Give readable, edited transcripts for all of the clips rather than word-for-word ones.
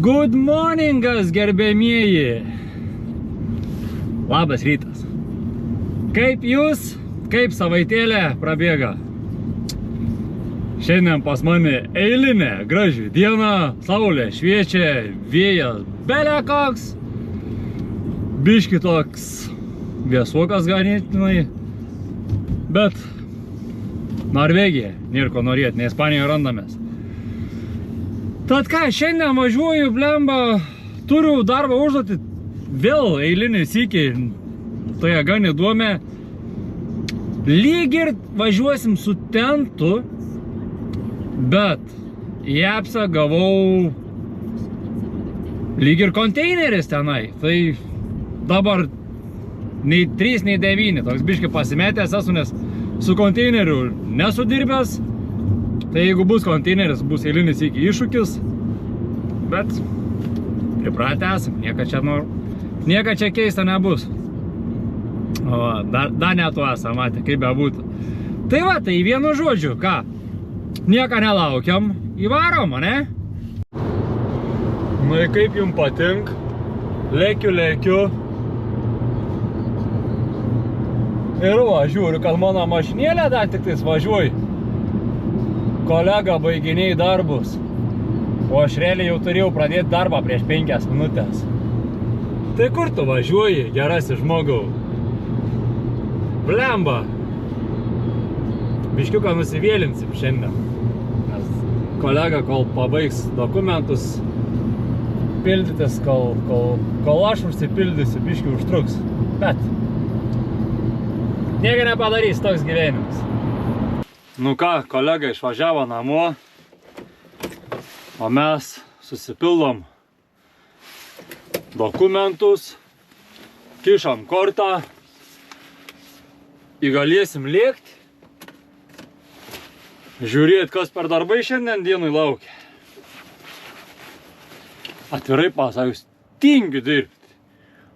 Good morningas, gerbėmieji. Labas rytas. Kaip jūs, kaip savaitėlė prabėga? Šiandien pas mane eilinė graži diena, saulė šviečia, vėjas bele koks, biški toks vėsuokas ganėtinai, bet Norvegija, nėr ko norėt, ne Ispanijoje randamės. Tad ką, šiandien važiuoju, blemba, turiu darbo užduotį, vėl eilinį sykį, toje gan įdomė. Lyg ir važiuosim su tentu, bet į Apsą gavau lyg ir konteineris tenai. Tai dabar nei 3, nei 9, toks biški pasimetęs esu, nes su konteineriu nesudirbęs. Tai jeigu bus konteineris, bus eilinis iki iššūkis, bet pripratę esam, nieka čia keista nebus. O, dar netu esam, matė, kaip bebūtų. Tai va, tai vienu žodžiu, ką, nieko nelaukiam, įvarom, ne? Nu, kaip jums patink, lėkiu. Ir va, žiūriu, kad mano mašinėlė dar tik tais važiuoju. Kolega baiginiai darbus, o aš realiai jau turėjau pradėti darbą prieš 5 minutės. Tai kur tu važiuoji, gerasis žmogau? Blemba! Biškiuką nusivėlinsim šiandien. Nes kolega, kol pabaigs dokumentus pildytis, kol aš užsipildysiu, biškiu užtruks. Bet nieko nepadarys, toks gyvenimas. Nu ką, kolega išvažiavo namo, o mes susipildom dokumentus, kišam kortą, įgalėsim lėkti, žiūrėt, kas per darbai šiandien dienai laukia. Atvirai pasakius, tingiu dirbti,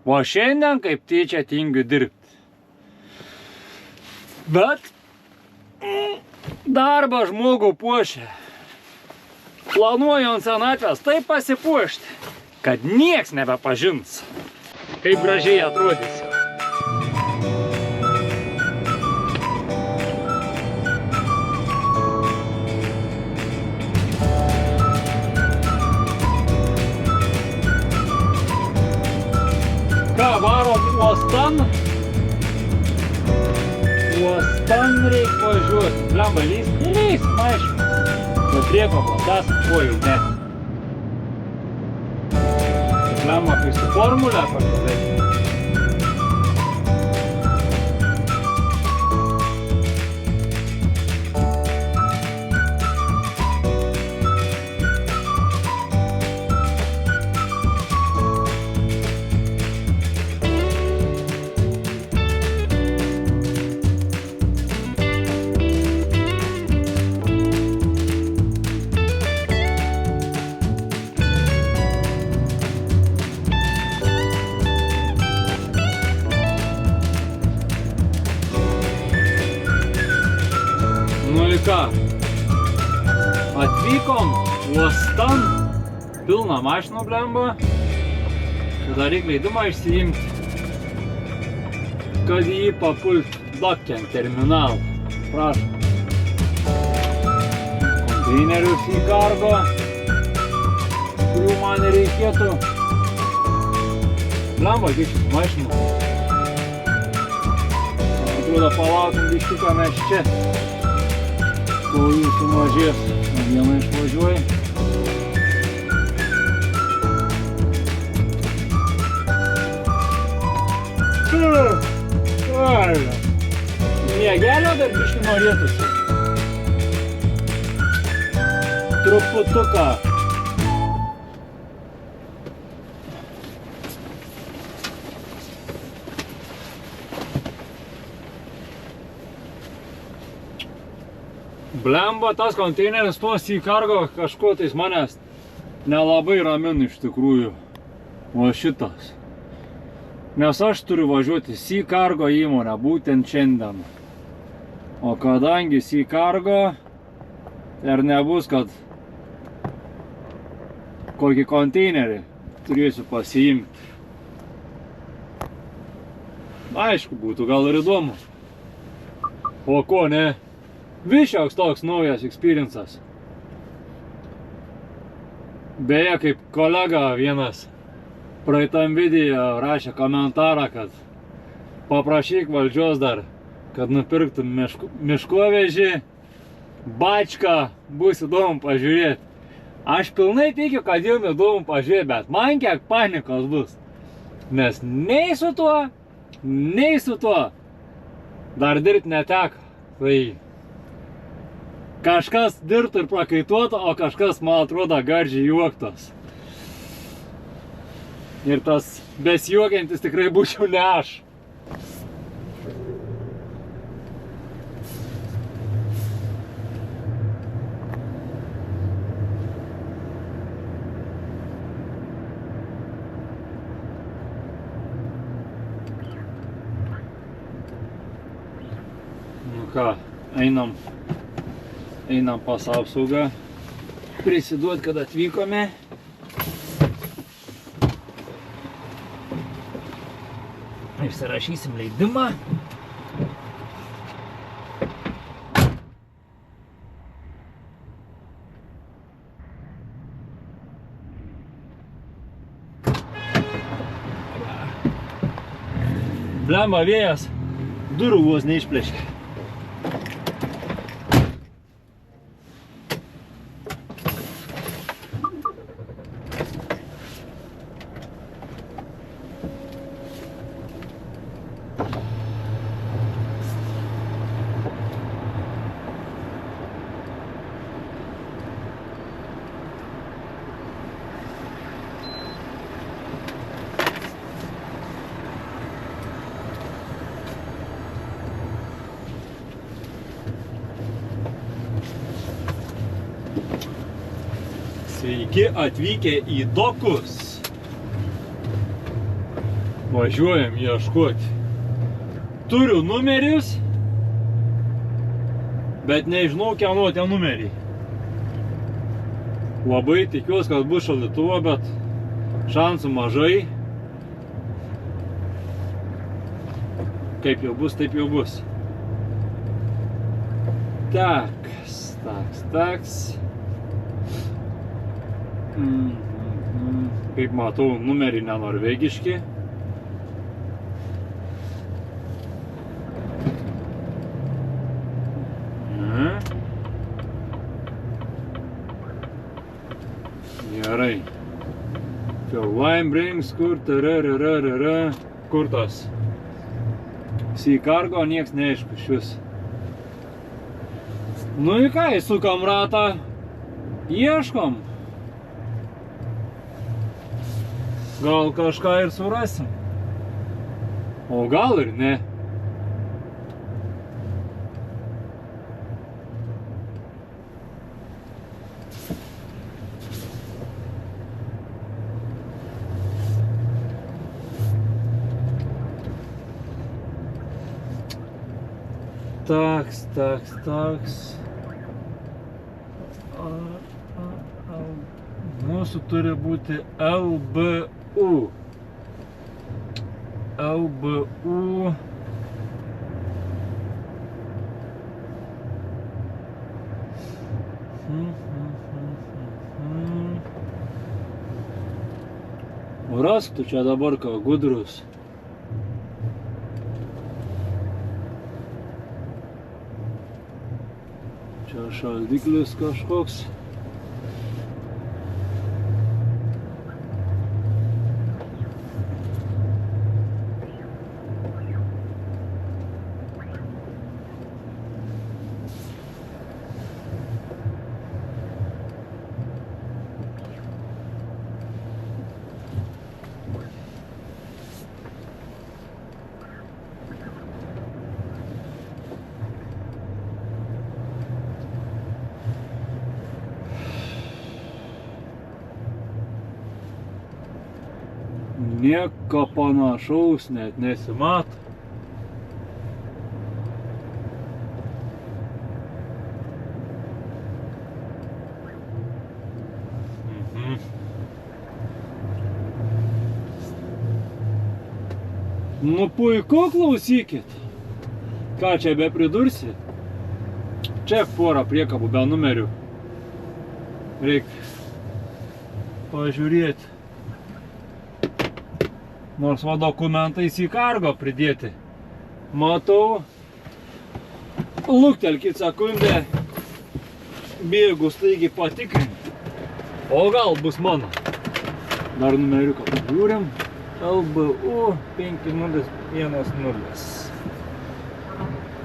o šiandien kaip tyčia tingiu dirbti. Bet darbą žmogų puošia. Planuoju ant senatvės taip pasipuošti, kad nieks nebepažins, kaip gražiai atrodysiu. Ką, varom uostan? Uostan reik važiuoti. Blemba, lys, aišku. Bet prieko platas, ko jau ne. Blemba, kai su formulė pakalbėti. Nu ir ką, atvykom uostan, pilna mašinų blemba, tada reik leidimą išsiimti, kad jį papult dokken terminalą. Prašom. Konteinerius į kargo, kurių man reikėtų. Blemba, kiškis mašinų. Atrodo, palaukim biškiuką mes čia. Kol jų sumažės, vieną išvažiuoja. Miegelio dar biškį norėtųsi. Truputuką. Blemba, tas konteineris tuos į kargo kažko tais manęs nelabai ramina iš tikrųjų. O šitas. Nes aš turiu važiuoti Sea Cargo įmonę būtent šiandien. O kadangi Sea Cargo, ir nebus, kad kokį konteinerį turėsiu pasiimti. Aišku, būtų gal ir įdomu. O ko ne? Višioks toks naujas experience'as. Beje, kaip kolega vienas praeitam video rašė komentarą, kad paprašyk valdžios dar, kad nupirktum miškovežį, bačką, bus įdomu pažiūrėti. Aš pilnai tikiu, kad jums įdomu pažiūrėti, bet man kiek panikos bus. Nes nei su tuo dar dirbti neteko. Tai kažkas dirbtų ir prakaituotų, o kažkas, man atrodo, gardžiai juoktos. Ir tas besijuokiantis tikrai būčiau ne aš. Nu ką, einam pas apsaugą, prisiduot, kad atvykome. Išsirašysim leidimą. Blemba, vėjas durų vos neišplėškė. Sveiki atvykę į dokus. Važiuojam ieškoti. Turiu numerius, bet nežinau, kieno tie numeriai. Labai tikiuosi, kad bus šaldytuvo, bet šansų mažai. Kaip jau bus, taip jau bus. Taks. Kaip matau, numeriai nenorvegiški. Gerai. Line brings, kur kur tas? Sea Cargo, nieks neaišku šis. Nu į ką, įsukam ratą, ieškom. Gal kažką ir surasim. O gal ir ne. Taks. Mūsų turi būti LBU. Rask tu čia dabar ką gudrus. Čia šaldiklis kažkoks. Nieko panašaus net nesimato. Nu puiku, klausykit. Ką čia be pridursi? Čia porą priekabų be numerių. Reikia pažiūrėti. Nors va dokumentais į kargo pridėti. Matau. Luktelkit sekundę. Bėgu staigiai patikrinti. O gal bus mano. Dar numeriuką pažiūrim. LBU 5010.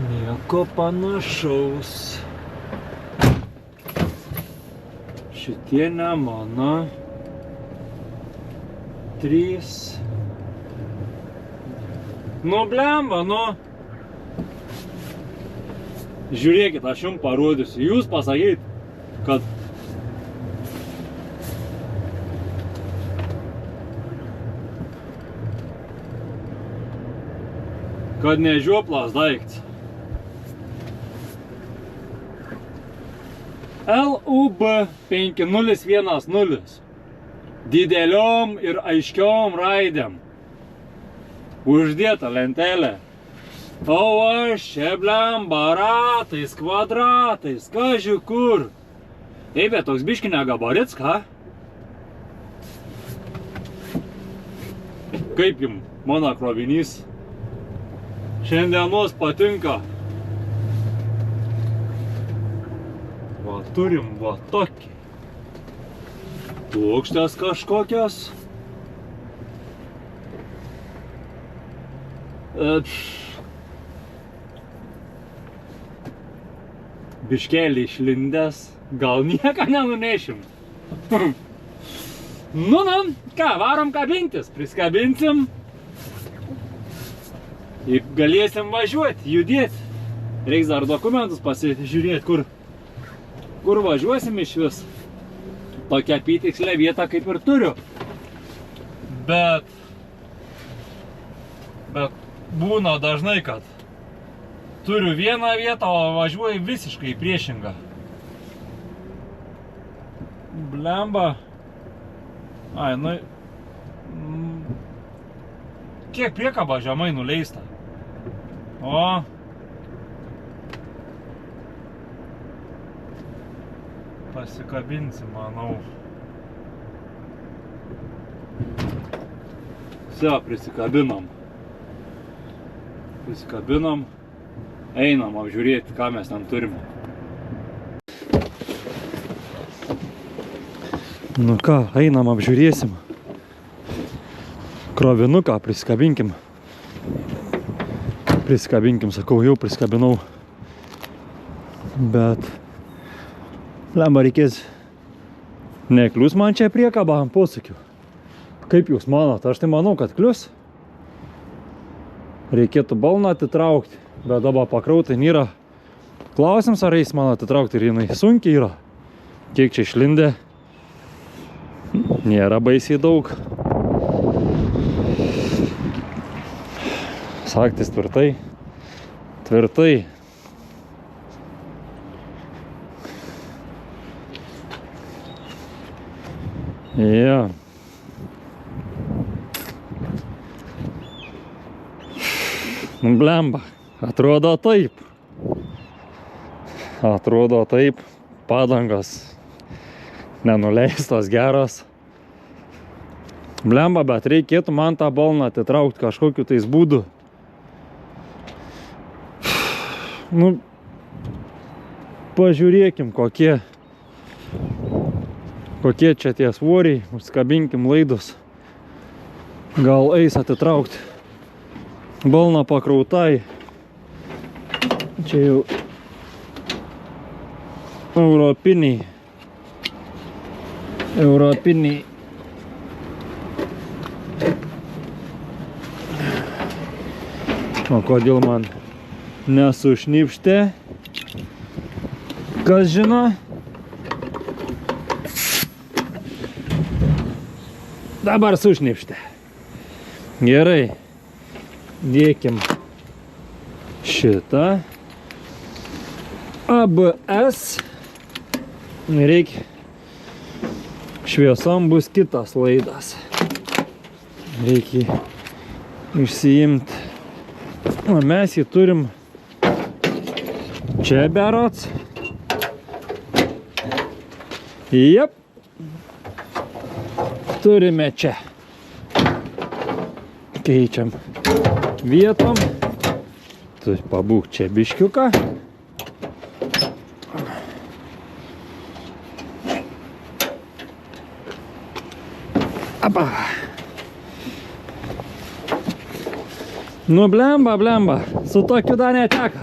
Nieko panašaus. Šitie ne mano. 3. Nu blemba, nu. Žiūrėkit, aš jums parodysiu. Jūs pasakykit, kad ne žioplas daiktas. LUB 5010. Dideliom ir aiškiom raidėm. Uždėta lentelė. O aš čia blemba ratais, kvadratais, kaži kur. Ei, bet toks biški negabarits, ką? Kaip jums mano krovinys? Šiandienos patinka. Va, turim va tokį. Plokštės kažkokios. Biškelį išlindęs. Gal nieką nenunešim. Nu, ką, varom kabintis. Priskabinsim. Galėsim važiuoti, judėti. Reiks dar dokumentus pasižiūrėti, kur važiuosim iš vis. Tokia apytikslė vieta kaip ir turiu. Bet būna dažnai, kad turiu vieną vietą, o važiuoju visiškai priešingą. Blemba. Ai, nu... Kiek priekaba žemai nuleista. O. Pasikabinsim, manau. Vse, prisikabinam. Einam apžiūrėti, ką mes ten turime. Nu ką, einam apžiūrėsim. Krovinuką priskabinkim. Sakau, jau priskabinau. Bet lemba reikės neklius man čia priekabą ant posūkių. Kaip jūs manot? Aš tai manau, kad klius. Reikėtų balną atitraukti, bet dabar pakrautai nėra. Klausims, ar eis man atitraukti ir jinai sunkiai yra. Kiek čia išlindė? Nėra baisiai daug. Sagtis tvirtai. Ja. Blemba, atrodo taip. Padangos nenuleistos geros. Blemba, bet reikėtų man tą balną atitraukti kažkokiu tais būdu. Nu, pažiūrėkim, kokie čia tie svoriai, užskabinkim laidus. Gal eis atitraukti. Balna pakrautai. Čia jau europiniai. O kodėl man nesušnipštė? Kas žino? Dabar sušnipštė. Gerai. Dėkim šitą. ABS. Reikia. Šviesom bus kitas laidas. Reikia išsiimti. O mes jį turim čia berods. Jep. Turime čia. Keičiam vietom. Tu pabūk čia biškiuką. Apa. Nu blemba, su tokiu dar neteka.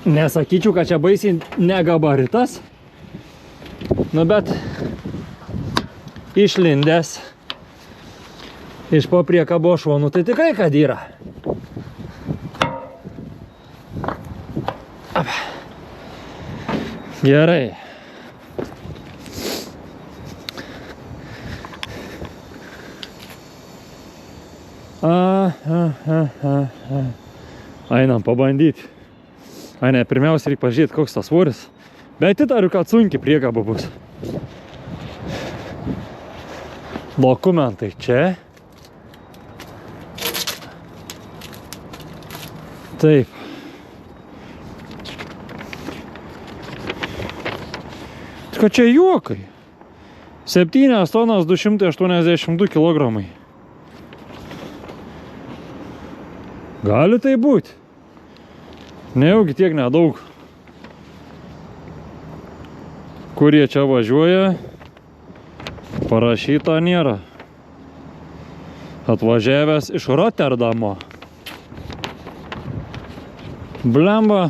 Nesakyčiau, kad čia baisiai negabaritas. Nu bet išlindęs iš po priekabo šonų, tai tikrai kad yra. Apa. Gerai. Einam pabandyti. Ai ne, pirmiausia reikia pažiūrėti, koks tas svoris. Bet įtariu, kad sunkiai priekaba bus. Dokumentai čia. Taip. Tik čia juokai. 7 tonas 282 kilogramai. Gali tai būti. Nejaugi tiek nedaug. Kurie čia važiuoja, parašyta nėra. Atvažiavęs iš Rotterdamo. Blemba.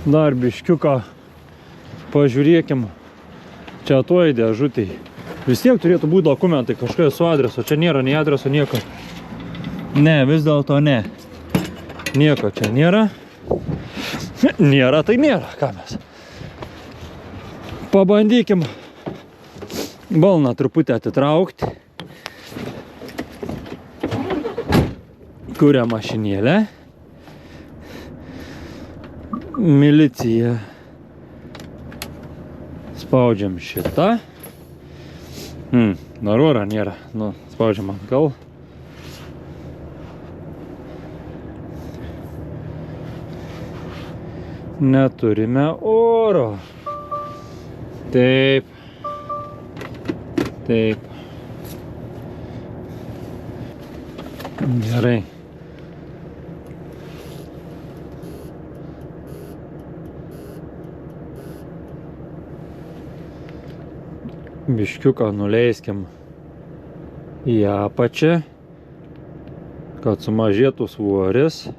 Dar biškiuką pažiūrėkim. Čia toj dėžutėj. Vis tiek turėtų būti dokumentai kažkoje su adresu. Čia nėra nei adreso, nieko. Ne, vis dėlto ne. Nieko čia nėra. Nėra, tai nėra. Ką mes? Pabandykim balną truputį atitraukti. Kuria mašinėlė. Milicija. Spaudžiam šitą. Dar oro nėra. Nu, spaudžiam atgal. Neturime oro. Taip. Taip. Gerai. Biškiuką nuleiskim į apačią, kad sumažėtų svoris.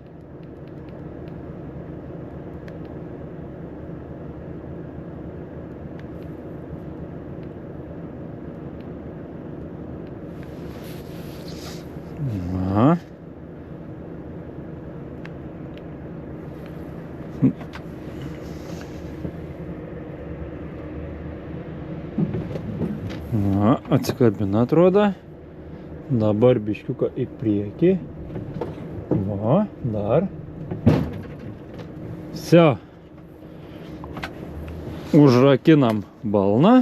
Na. Na, atsikabina atrodo. Dabar biškiuką į priekį. Va, dar. Vsio. Užrakinam balną.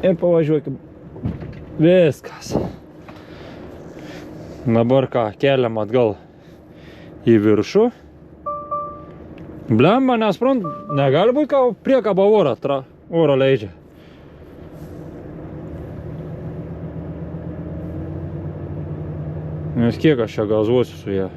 Ir pavažiuokim. Viskas. Dabar ką, keliam atgal į viršų. Blemba, nesprant, negali būti, kad priekaba oro leidžia. Nes kiek aš čia gazuosiu su ją.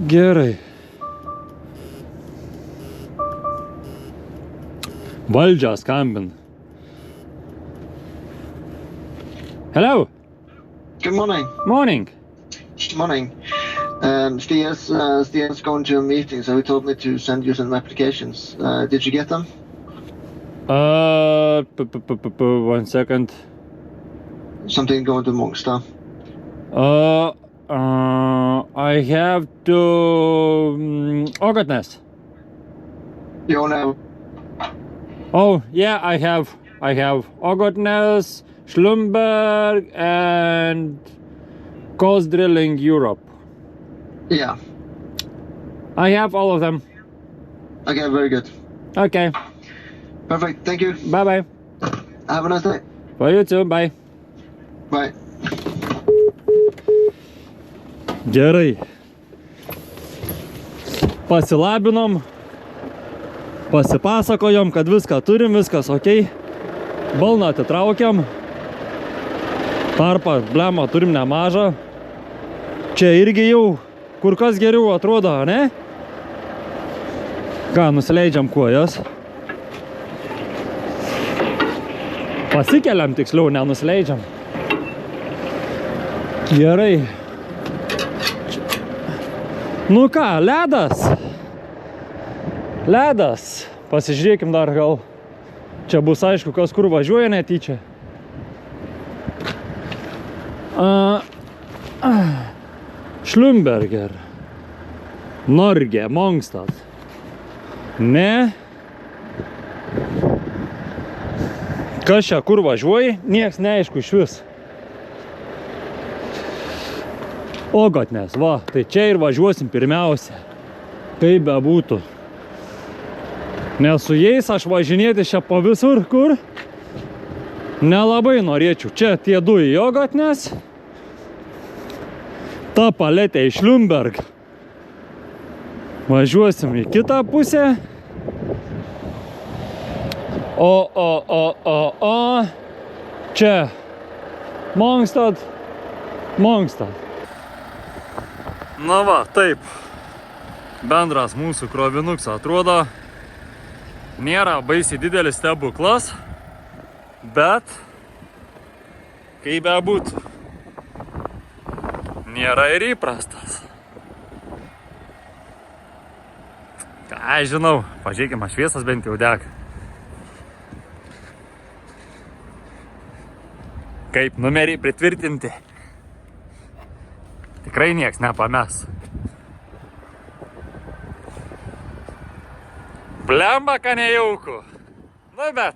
Gerai. Valdžia skambin. Hello. Good morning. Morning. Morning. Stian's going to a meeting, so he told me to send you some applications. Did you get them? 1 second. Something going to Mongstad. I have to Ågotnes. You own a... Oh, yeah, I have Ågotnes, Schlumberg, and Coast Drilling Europe. Yeah. I have all of them. Okay, very good. Okay, Perfect. Thank you. bye-bye. Have a nice day. For you too, bye. Bye. Gerai. Pasilabinom. Pasipasakojom, kad viską turim, viskas ok. Balną atitraukiam. Tarpą, blemą, turim nemažą. Čia irgi jau kur kas geriau atrodo, ne? Ką, nusileidžiam kojas. Pasikeliam tiksliau, nenusileidžiam. Gerai. Nu ką, ledas. Ledas. Pasižiūrėkim dar gal. Čia bus aišku, kas kur važiuoja netyčia. Schlumberger. Norge, Mongstad. Ne. Kas čia kur važiuoja? Nieks neaišku iš vis. Ågotnes, va, tai čia ir važiuosim pirmiausia. Kaip bebūtų. Nes su jais aš važinėti čia po visur, kur nelabai norėčiau. Čia tie du į Ågotnes. Ta paletė į Schlumberg. Važiuosim į kitą pusę. O. Čia. Mongstad. Na va, taip. Bendras mūsų krovinuks atrodo. Nėra baisiai didelis stebuklas. Bet kaip bebūtų. Nėra ir įprastas. Ką žinau, pažiūrėkime, šviesas bent jau dega. Kaip numeriai pritvirtinti. Tikrai nieks nepames. Blemba, ką nejauku. Nu bet.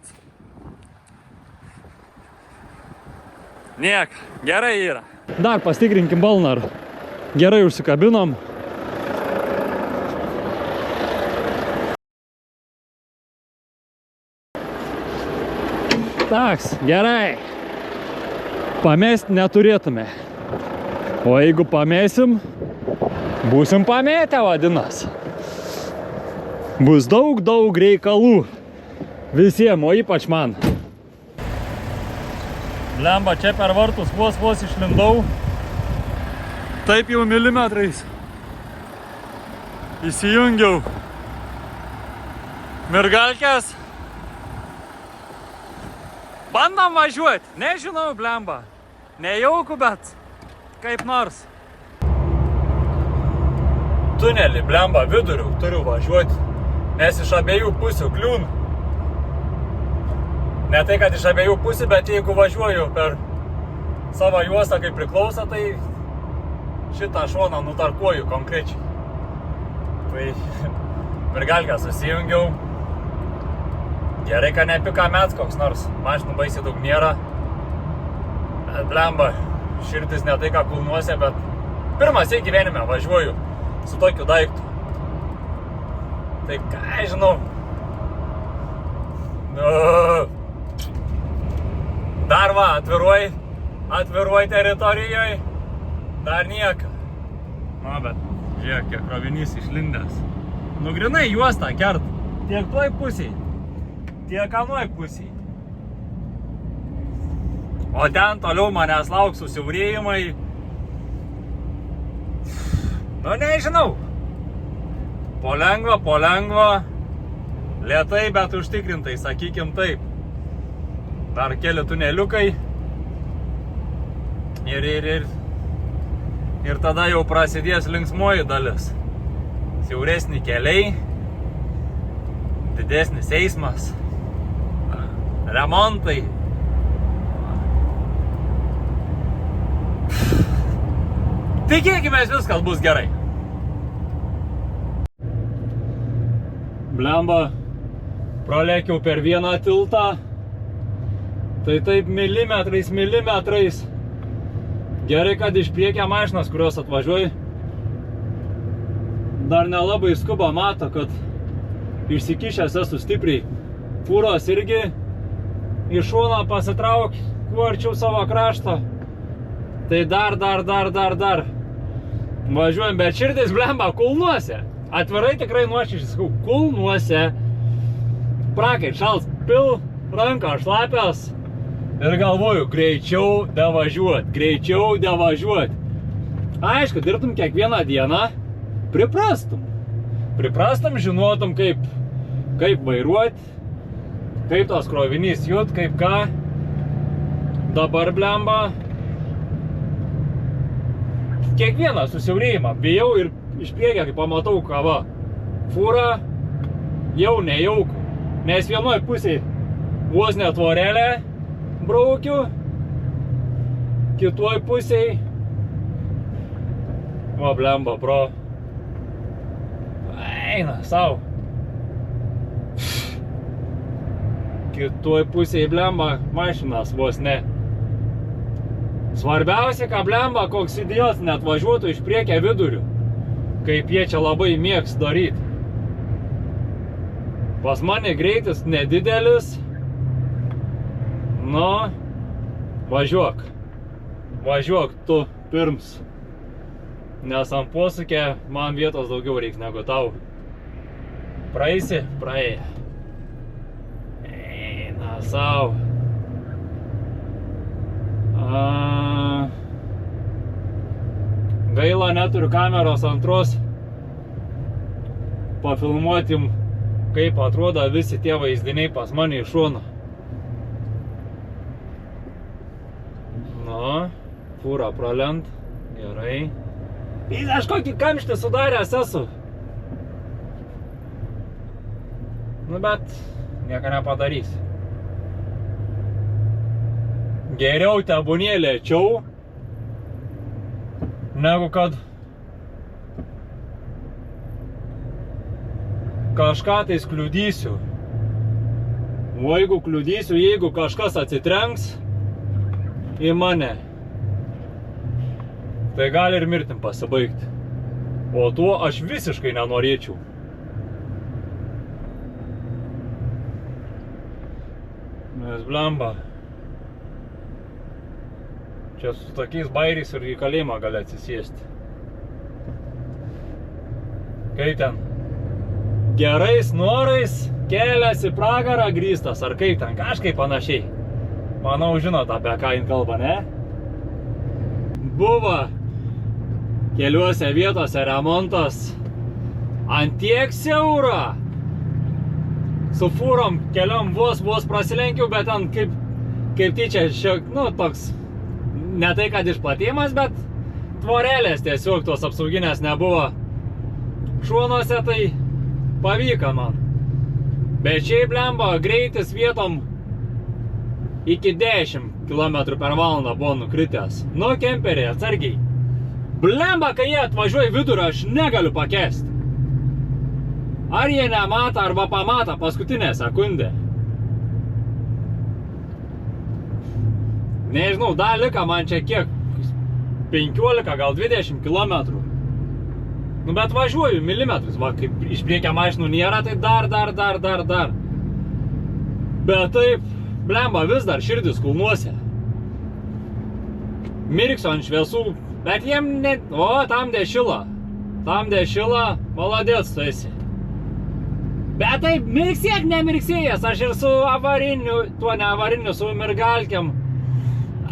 Niek, gerai yra. Dar pastikrinkim balną, ar gerai užsikabinom. Taks, gerai. Pamest neturėtume. O jeigu pamesim, būsim pamėtę vadinas. Bus daug reikalų. Visiem, o ypač man. Blemba, čia per vartus vos išlindau. Taip jau milimetrais. Įsijungiau. Mirgalkės. Bandom važiuoti. Nežinau, blemba. Nejauku, bet kaip nors. Tunelį, blemba, viduriu turiu važiuoti. Nes iš abiejų pusių kliūn. Ne tai, kad iš abiejų pusių, bet jeigu važiuoju per savo juostą kaip priklauso, tai šitą šoną nutarkuoju konkrečiai. Tai mirgalkę susijungiau. Gerai, kad ne pika mets koks nors. Mašinų baisiai daug nėra. Bet blemba, širdis ne tai, ką kulnuose, bet pirmas gyvenime važiuoju su tokiu daiktu. Tai ką žinau. Dar va, atviruoj teritorijoje. Dar nieka. Nu, bet žiūrėk, kiek krovinys išlindęs. Nu, grinai juostą kert. Tiek toj pusiai, tiek anoj pusiai. O ten toliau manęs lauks susiaurėjimai. Nu, nežinau. Po lengva. Lėtai, bet užtikrintai, sakykim taip. Dar keli tuneliukai. Ir tada jau prasidės linksmoji dalis. Siauresni keliai. Didesnis eismas. Remontai. Tikėkime, viskas bus gerai. Blemba, pralėkiau per vieną tiltą, tai taip milimetrais. Gerai, kad iš priekio mašinas, kurios atvažiuoja, dar nelabai skuba, mato, kad išsikišęs esu stipriai. Fūros irgi iš šono pasitrauk, kuo arčiau savo krašto. Tai dar. Važiuojam, bet širdis blemba kulnuose. Atvirai tikrai nuoširdžiai sakau, kulnuose. Prakait šals, pil, ranką šlapias. Ir galvoju, greičiau devažiuot. Aišku, dirbtum kiekvieną dieną, priprastum, žinotum, kaip vairuot, kaip tos krovinys jūt, kaip ką. Dabar blemba. Kiekvieną susiaurėjimą bijau ir iš priekio, kai pamatau kava. Fūra jau nejauku, nes vienoj pusėj vos net tvorelę braukiu, kitoj pusėj blemba pro. Eina sau. Kitoj pusėj blemba mašinas vos ne. Svarbiausia, ką blemba, koks idiotas net važiuotų iš priekio vidurių, kaip jie čia labai mėgs daryt. Pas mane greitis nedidelis. Nu, važiuok tu pirms, nes ant posūkė man vietos daugiau reiks negu tau. Praeisi? Praėjai. Eina sau. Gaila, neturiu kameros antros pafilmuotim, kaip atrodo visi tie vaizdiniai pas mane iš šono. Nu, fūra pralent, gerai. Aš kokį kamštį sudaręs esu. Nu, bet nieko nepadarysi. Geriau tebūnie lėčiau, negu kad kažką tais kliudysiu. O jeigu kliudysiu, jeigu kažkas atsitrenks į mane, tai gali ir mirtim pasibaigti. O tuo aš visiškai nenorėčiau. Nes blemba. Čia su tokiais bairiais ir į kalėjimą gali atsisėsti. Kaip ten? Gerais norais kelias į pragarą grįstas, ar kaip ten? Kažkaip panašiai. Manau, žinot, apie ką jin kalba, ne? Buvo keliuose vietose remontas ant tiek siaura. Su fūrom keliom vos prasilenkiau, bet ten kaip tyčia šiek, nu, toks, ne tai, kad išplatėjimas, bet tvorelės tiesiog tos apsauginės nebuvo. Šonuose tai pavyko man. Bet šiaip blemba, greitis vietom iki 10 km/h buvo nukritęs. Nu, kemperiai, atsargiai. Blemba, kai jie atvažiuoja vidurį, aš negaliu pakęsti. Ar jie nemata, arba pamata paskutinę sekundę. Nežinau, dar lika man čia kiek, 15, gal 20 km. Nu, bet važiuoju milimetrus, va, kaip iš priekio mašinų nėra, tai dar. Bet taip, blemba, vis dar širdis kulnuose. Mirksiu ant šviesų, bet jiem ne... O, tam dešila, maladėts tu esi. Bet taip, mirksėk nemirksėjęs, aš ir su avariniu, tuo ne avariniu, su mirgalkiam.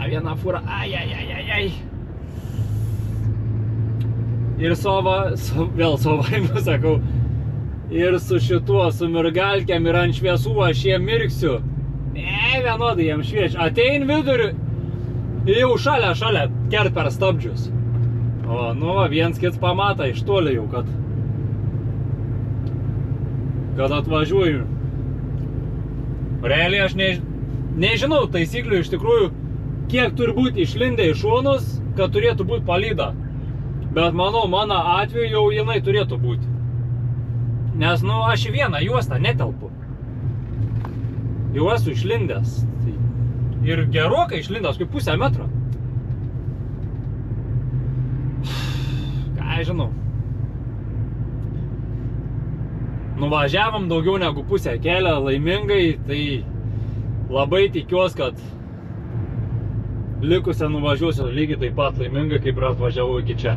Viena fūra, ai. Ir vėl su avariniu sakau, ir su šituo, su mirgalkiam ir ant šviesų aš jiem mirksiu. Ne, vienodai jiem šviečia. Atein viduriu, jau šalia, kert per stabdžius. O, nu, viens kits pamata iš toli jau, kad atvažiuoju. Realiai aš nežinau taisyklių iš tikrųjų, kiek turi būti išlindę į šonus, kad turėtų būti palyda. Bet manau, mano atveju jau jinai turėtų būti. Nes, nu, aš į vieną juostą netelpu. Jau esu išlindęs. Ir gerokai išlindęs, kaip pusę metro. Ką žinau. Nuvažiavom daugiau negu pusę kelio laimingai, tai labai tikiuosi, kad likusią nuvažiuosiu lygiai taip pat laimingai, kaip ir atvažiavau iki čia.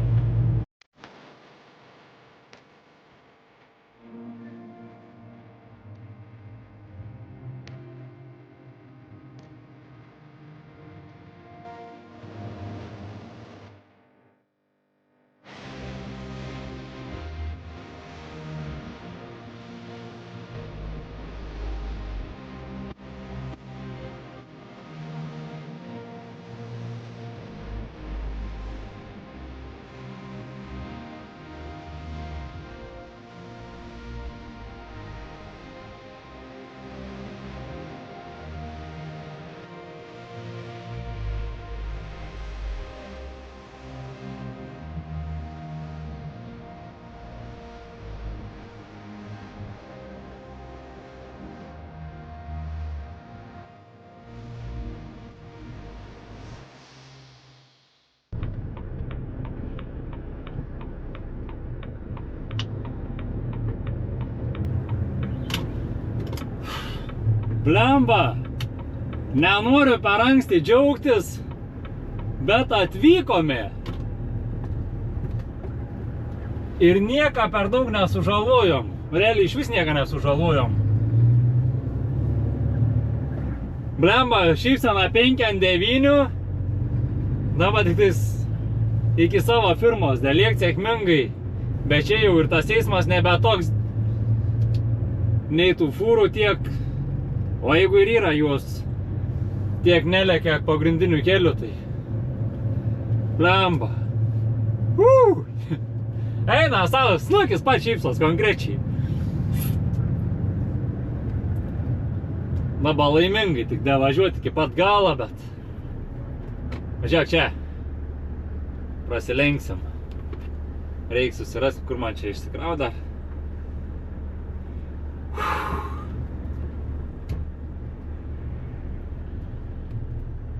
Blemba, nenoriu per anksti džiaugtis, bet atvykome. Ir nieką per daug nesužalojom. Realiai iš vis nieką nesužalojom. Blemba, šypsena 5 ant 9. Dabar tik tais iki savo firmos, daliek sėkmingai. Bet čia jau ir tas eismas nebe toks nei tų fūrų tiek. O jeigu ir yra juos tiek nelekia pagrindinių kelių, tai blemba. Eina savo snukis pats šypsos konkrečiai. Dabar laimingai, tik nevažiuoti iki pat galo, bet važiuok čia. Prasilenksim. Reikia susirasti, kur man čia išsikrauda.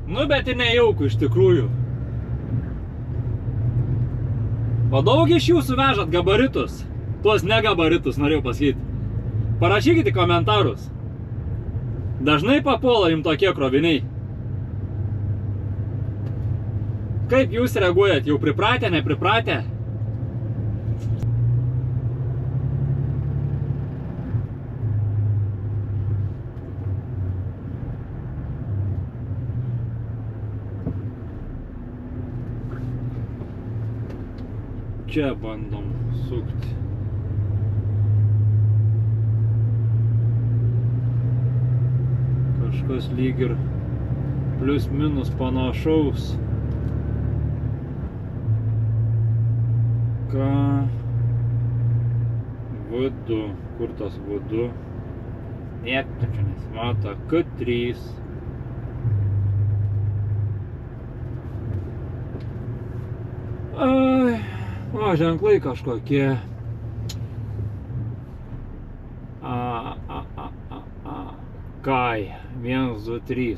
Nu, bet ir nejaukų iš tikrųjų. O daug iš jūsų vežat gabaritus. Tuos negabaritus, norėjau pasakyti. Parašykite komentarus. Dažnai papuola jums tokie kroviniai. Kaip jūs reaguojat? Jau pripratę, nepripratę? Čia bandom sukti. Kažkas lyg ir plius minus panašaus. Ką? V2. Kur tas V2? Nieko čia nesimato. K3. Ai. O, ženklai kažkokie. Kai. 1, 2, 3.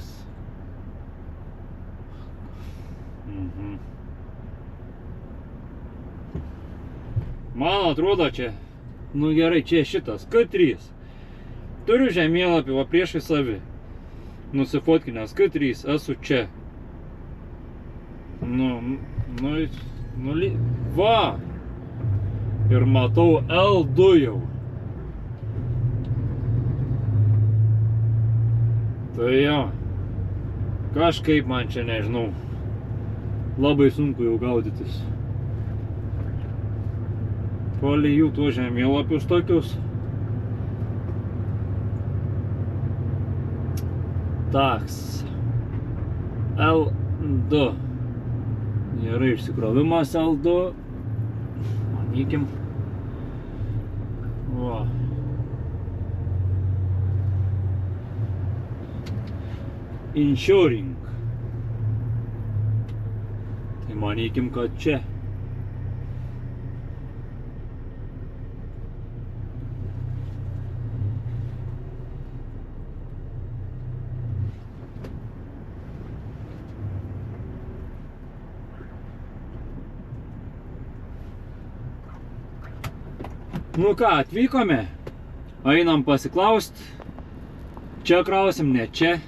Man atrodo čia. Nu gerai, čia šitas. K3. Turiu žemėlapį, va priešai savi. Nusifotkinęs K3. Esu čia. Va! Ir matau L2 jau. Tai jo. Kažkaip man čia nežinau. Labai sunku jau gaudytis. Palei jų tuo žemėlapius tokius. Taks. L2. Yra išsikrovimas L2. Manykim. Va. Insuring. Tai manykim, kad čia. Nu ką, atvykome, einam pasiklaust, čia krausim, ne čia.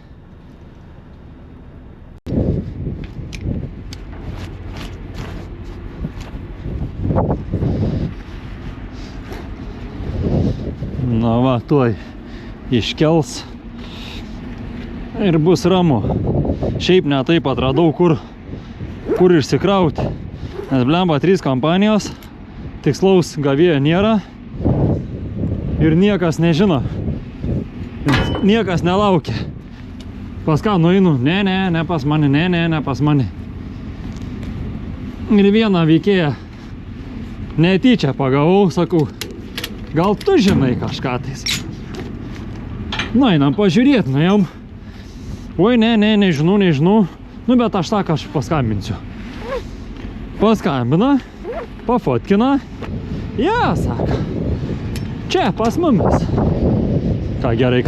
Na va, tuoj iškels ir bus ramu. Šiaip ne taip atradau, kur išsikrauti. Nes blemba 3 kompanijos, tikslaus gavėjo nėra ir niekas nežino. Niekas nelaukia. Pas ką nueinu? Ne pas mane, ne pas mane. Ir vieną veikėją netyčia pagavau, sakau, gal tu žinai kažką tais. Einam pažiūrėti, nuėjom. Oi, nežinau. Nu, bet aš tą kažkaip paskambinsiu. Paskambina, pafotkina. Ja, sako. Čia, pas mumis. Ką gerai.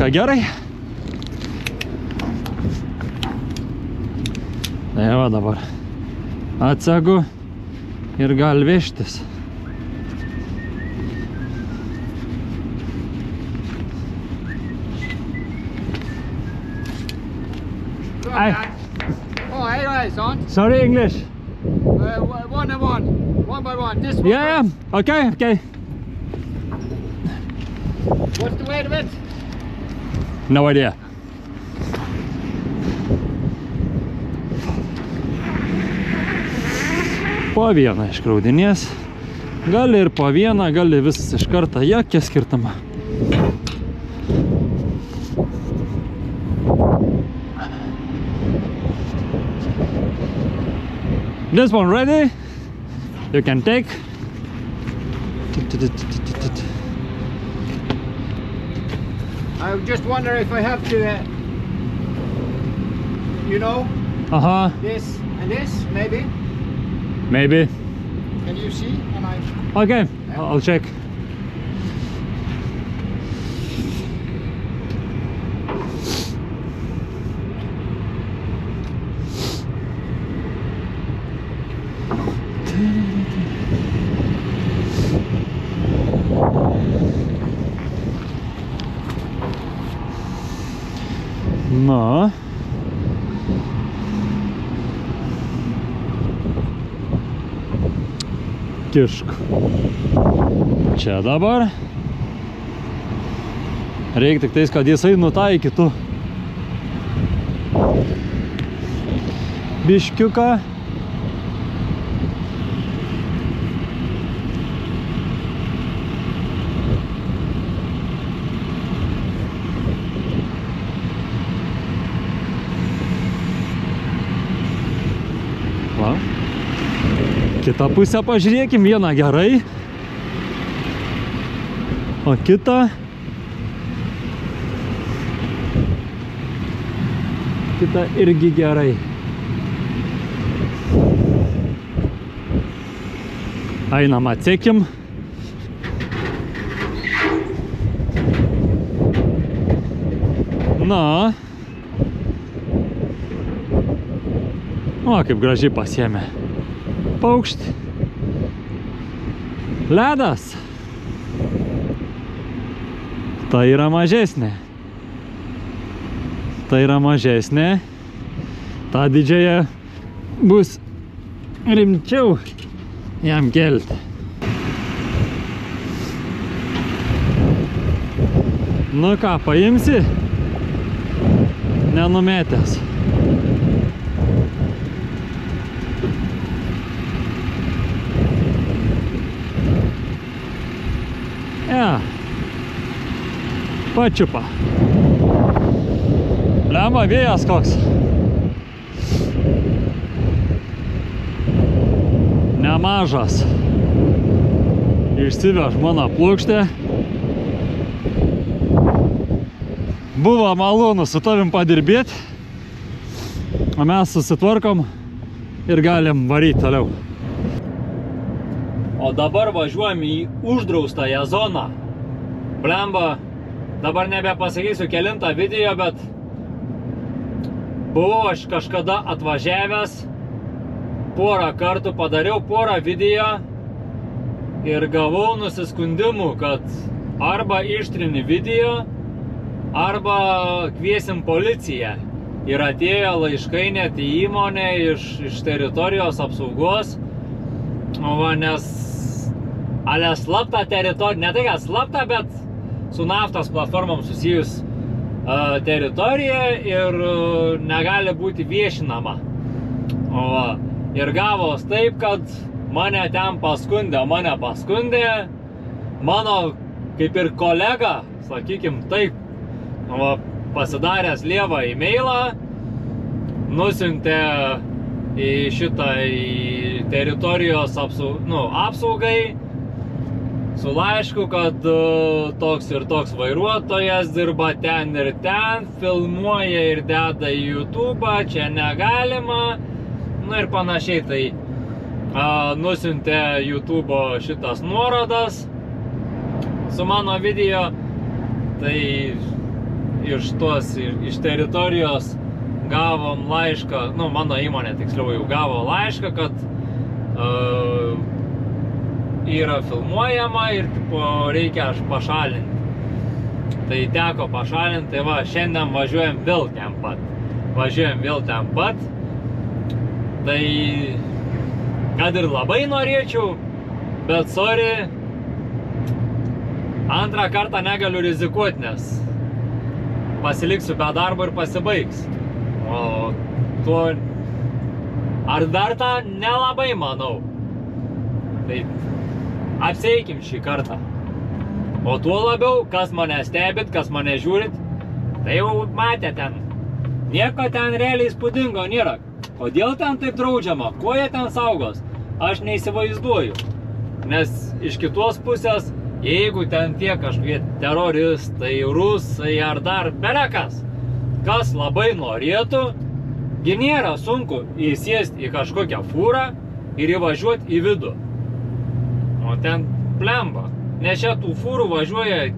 Tai va dabar. Atsegu ir gal vežtis. Hi. Oh, hey, son. Sorry, English. One by one. This one. Yeah, okay. What's the weight of it? No idea. Po vieną iškraudinės. Gali ir po vieną, gali visas iš karto. Jokia skirtuma. This one ready? You can take. I just wonder if I have to, this and this, maybe. Maybe. Can you see? Okay, I'll check. Na. Kišk. Čia dabar. Reikia tik tais, kad jisai nutaikytų biškiuką. Va. Kitą pusę pažiūrėkim, vieną gerai, o kitą irgi gerai. Einam, atsekim. Na. O, kaip gražiai pasiėmė. Paukštį. Ledas. Tai yra mažesnė. Ta didžiąją bus rimčiau jam kelti. Nu ką, paimsi? Nenumetęs. Pačiupa. Lemba, vėjas koks. Nemažas. Išsiveš mano plūkštę. Buvo malonu su tavim padirbėti. O mes susitvarkom ir galim varyti toliau. O dabar važiuojam į uždraustąją zoną. Blemba, dabar nebepasakysiu kelintą video, bet buvau aš kažkada atvažiavęs, porą kartų padariau porą video ir gavau nusiskundimų, kad arba ištrini video, arba kviesim policiją. Ir atėjo laiškai net į įmonę iš teritorijos apsaugos, nes ale slapta teritorija, ne tai kad slapta, bet su naftos platformom susijus teritorija ir negali būti viešinama. Ir gavos taip, kad mane ten paskundė, mano kaip ir kolega, sakykim taip, pasidaręs lievą e-mailą, nusiuntė į šitą teritorijos apsaugai su laišku, kad toks ir toks vairuotojas dirba ten ir ten, filmuoja ir deda į YouTube'ą, čia negalima, ir panašiai. Tai nusiuntė YouTube'o šitas nuorodas su mano video, tai iš teritorijos gavom laišką, mano įmonė tiksliau jau gavo laišką, kad yra filmuojama ir reikia pašalinti. Tai teko pašalinti, tai va, šiandien važiuojam vėl ten pat. Tai kad ir labai norėčiau, bet sorry, antrą kartą negaliu rizikuoti, nes pasiliksiu be darbo ir pasibaigs. O tuo ar verta, nelabai manau. Tai apsieikim šį kartą. O tuo labiau, kas mane stebit, kas mane žiūrit, tai jau matė ten. Nieko ten realiai įspūdingo nėra. Kodėl ten taip draudžiama? Kuo jie ten saugos? Aš neįsivaizduoju. Nes iš kitos pusės, jeigu ten tie kažkokie teroristai, rusai ar dar belekas, kas labai norėtų, gi nėra sunku įsėsti į kažkokią fūrą ir įvažiuoti į vidų. O ten plemba. Nes čia tų fūrų važiuoja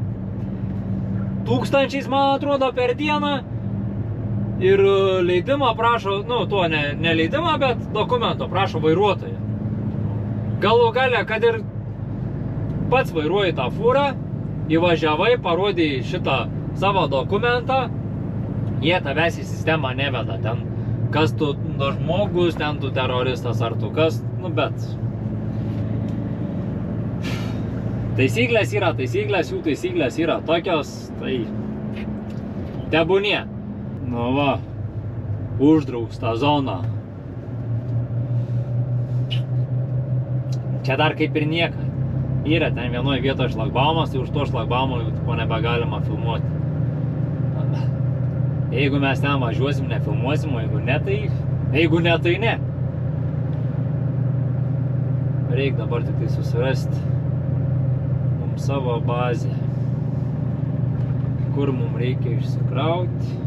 tūkstančiais, man atrodo, per dieną. Ir leidimą prašo, tuo ne leidimą, bet dokumento prašo vairuotoją. Galų gale, kad ir pats vairuoji tą fūrą, įvažiavai, parodai šitą savo dokumentą, jie tavęs į sistemą neveda. Ten, kas tu žmogus, ten tu teroristas ar tu kas, bet taisyklės yra, jų taisyklės yra tokios, tai tebūnie. Va, uždrausta zona. Čia dar kaip ir nieka. Yra ten vienoje vietoje šlagbaumas, tai už to šlagbaumo jau nebegalima filmuoti. Jeigu mes ten važiuosim, nefilmuosim, o jeigu ne, tai ne. Reikia dabar tik tai susirasti mums savo bazę, kur mums reikia išsikrauti.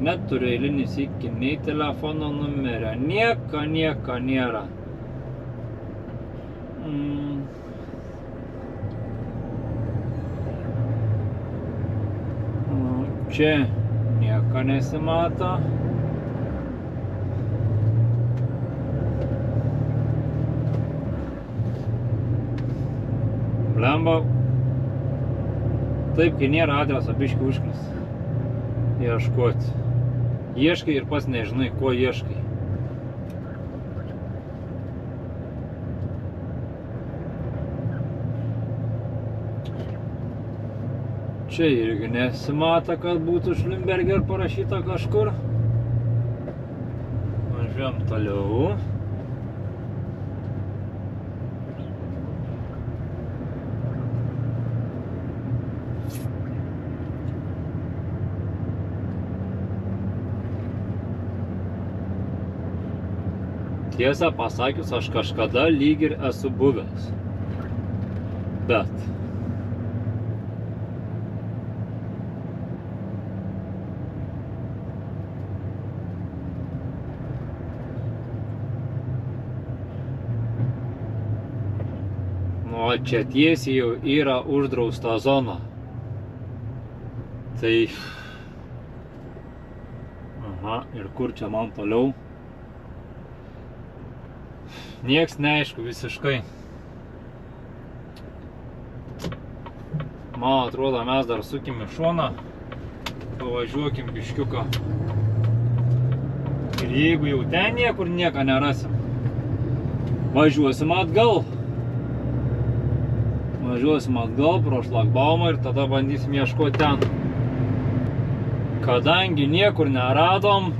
Neturiu eilinį sykį nei telefono numerio, nieko nėra. Čia nieko nesimato. Blemba. Taip, kai nėra adreso, biškį užknis. Ieškoti. Ieškai ir pats nežinai, ko ieškai. Čia irgi nesimata, kad būtų Schlumberger parašyta kažkur. Važiuojam toliau. Tiesą pasakius, aš kažkada lyg ir esu buvęs. Bet o čia tiesiai jau yra uždrausta zona. Tai... Aha, ir kur čia man toliau? Nieks neaišku visiškai. Man atrodo, mes dar sukim į šoną. Pavažiuokim biškiuką. Ir jeigu jau ten niekur nieko nerasim, važiuosim atgal. Važiuosim atgal pro šlagbaumą ir tada bandysim ieškoti ten. Kadangi niekur neradom,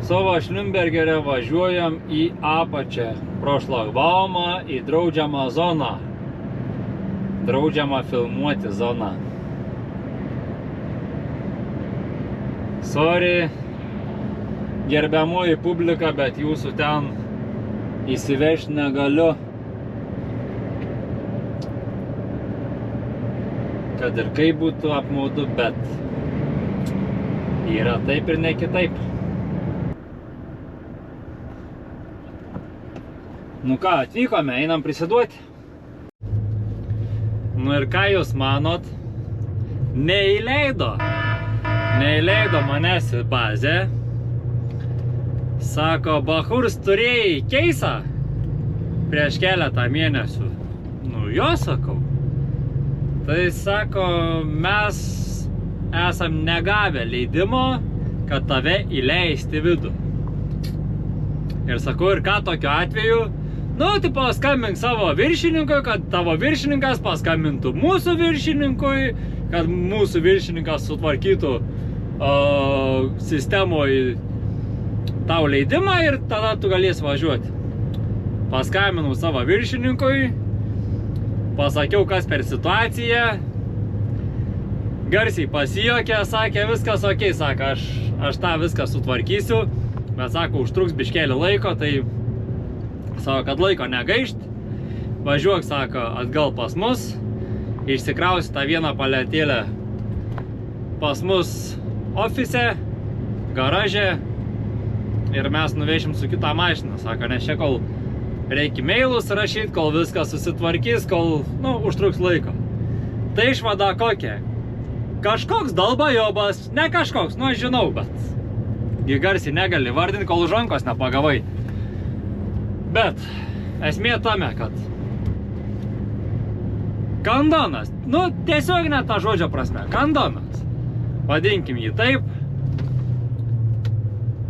savo Šliumbergerę važiuojam į apačią pro šlagbaumą į draudžiamą zoną. Draudžiamą filmuoti zoną. Sorry, gerbiamoji publika, bet jūsų ten įsivežti negaliu. Kad ir kaip būtų apmaudu, bet yra taip ir ne kitaip. Nu ką, atvykome, einam prisiduoti. Nu ir ką jūs manot? Neįleido manęs į bazę. Sako, bachurs, turėjai keisą prieš keletą mėnesių. Nu jo, sakau. Tai sako, mes esam negavę leidimo, kad tave įleisti vidų. Ir sakau, ir ką tokiu atveju? Nu, tai paskambink savo viršininkui, kad tavo viršininkas paskambintų mūsų viršininkui, kad mūsų viršininkas sutvarkytų sistemoje tau leidimą ir tada tu galėsi važiuoti. Paskambinau savo viršininkui, pasakiau, kas per situaciją, garsiai pasijuokė, sakė, viskas okei, sako, aš tą viską sutvarkysiu, bet sako, užtruks biškelį laiko, tai sako, kad laiko negaišt, važiuok, sako, atgal pas mus, išsikrausi tą vieną paletėlę pas mus ofise, garaže ir mes nuvešim su kitą mašiną, sako, nes čia kol reikia mailus rašyti, kol viskas susitvarkys, kol, nu, užtruks laiko. Tai išvada kokia? Kažkoks dalbajobas, ne kažkoks, nu, aš žinau, bet garsiai negali vardinti, kol už rankos nepagavai. Bet esmė tame, kad kandonas, nu, tiesiog net tą žodžio prasme, kandonas, vadinkim jį taip,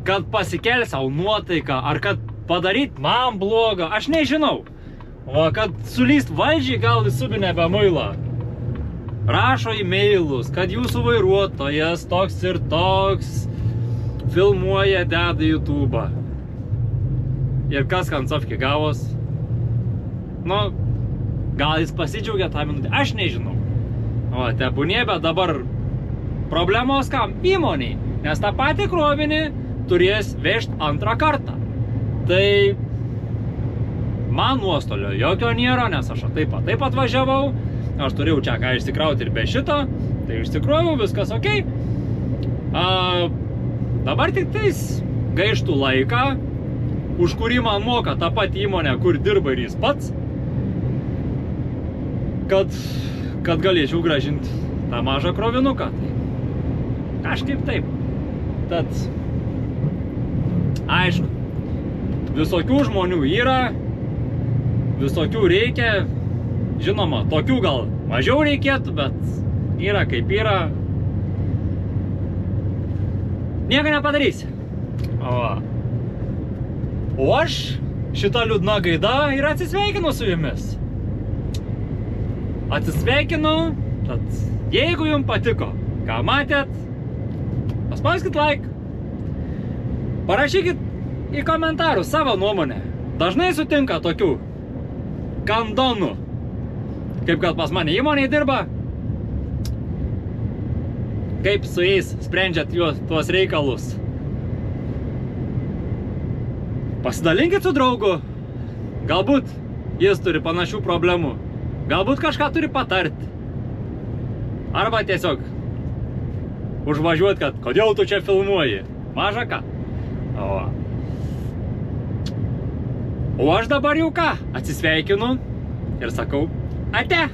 kad pasikel savo nuotaiką, ar kad padaryt man blogą, aš nežinau. O kad sulyst valdžiai gal į subinę be muilą. Rašo e-mailus, kad jūsų vairuotojas toks ir toks filmuoja, deda YouTube'ą. Ir kas kancovki gavos? Nu, gal jis pasidžiaugia tą minutę, aš nežinau. O, tebūnie, bet dabar problemos kam? Įmoniai, nes tą patį krovinį turės vežti antrą kartą. Tai man nuostolio jokio nėra, nes aš taip atvažiavau, aš turėjau čia ką išsikrauti ir be šito, tai išsikroviau, viskas okei. Dabar tik tais gaištų laiką, už kurį man moka tą patį įmonę, kur dirba ir jis pats, kad galėčiau grąžinti tą mažą krovinuką. Tai kažkaip taip. Tad, aišku, visokių žmonių yra, visokių reikia, žinoma, tokių gal mažiau reikėtų, bet yra kaip yra. Nieko nepadarysi. O aš šitą liūdną gaidą ir atsisveikinu su jumis. Atsisveikinu, tad jeigu jums patiko, ką matėt, paspauskit like, parašykit į komentarus savo nuomonę. Dažnai sutinka tokių kandonų, kaip kad pas mane įmonėje dirba, kaip su jais sprendžiat tuos reikalus. Pasidalinkit su draugu, galbūt jis turi panašių problemų, galbūt kažką turi patarti, arba tiesiog užvažiuot, kad kodėl tu čia filmuoji, maža ką. O aš dabar jau ką, atsisveikinu ir sakau ate.